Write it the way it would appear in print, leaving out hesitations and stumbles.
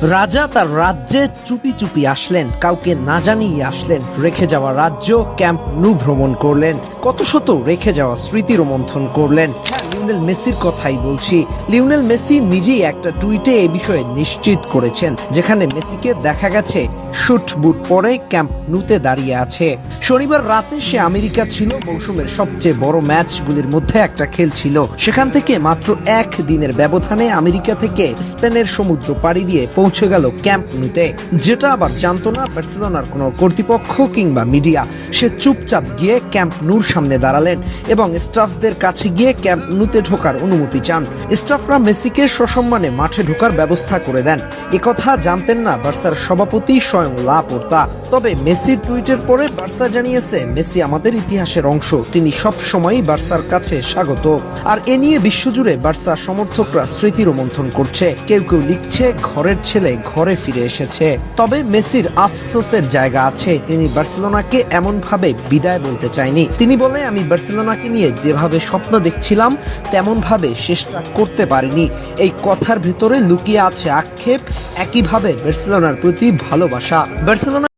রাজা তার রাজ্যে চুপি চুপি আসলেন, কাউকে না জানিয়ে আসলেন। রেখে যাওয়া রাজ্য ক্যাম্প নু ভ্রমণ করলেন, কত শত রেখে যাওয়া স্মৃতি রোমন্থন করলেন। লিওনেল মেসির কথাই বলছি। লিওনেল মেসি নিজেই একটা টুইটে এ বিষয়ে নিশ্চিত করেছেন, যেখানে মেসিকে দেখা গেছে শুট বুট পরে ক্যাম্প নুতে দাঁড়িয়ে আছে। শনিবার রাতে সে আমেরিকা ছিল, মৌসুমের সবচেয়ে বড় ম্যাচগুলির মধ্যে একটা খেলছিল। সেখান থেকে মাত্র এক দিনের ব্যবধানে আমেরিকা থেকে স্পেনের সমুদ্র পাড়ি দিয়ে পৌঁছে গেল ক্যাম্প নুতে, যেটা আবার জানতো না বার্সেলোনার কোনো কর্তৃপক্ষ কিংবা মিডিয়া। সে চুপচাপ গিয়ে ক্যাম্প নুর সামনে দাঁড়ালেন এবং স্টাফদের কাছে গিয়ে ক্যাম্প নুতে ঢোকার অনুমতি চান। স্টাফরা মেসিকে সসম্মানে মাঠে ঢোকার ব্যবস্থা করে দেন। একথা জানতেন না বার্সার সভাপতি স্বয়ং লাপোর্তা। তবে মেসির টুইটের পরে বার্সা জানিয়েছে, মেসি আমাদের ইতিহাসের অংশ, তিনি সব সময়ই বার্সার কাছে স্বাগত। আর এ নিয়ে বিশ্বজুড়ে বার্সা সমর্থকরা স্মৃতি রোমন্থন করছে। কেউ কেউ লিখছে, ঘরের ছেলে ঘরে ফিরে এসেছে। তবে মেসির আফসোসের জায়গা আছে, তিনি বার্সেলোনাকে এমন ভাবে বিদায় বলতে চায়নি। তিনি বলে, আমি বার্সেলোনাকে নিয়ে যেভাবে স্বপ্ন দেখছিলাম তেমন ভাবে শেষটা করতে পারিনি। এই কথার ভিতরে লুকিয়ে আছে আক্ষেপ, একইভাবে বার্সেলোনার প্রতি ভালোবাসা। বার্সেলোনা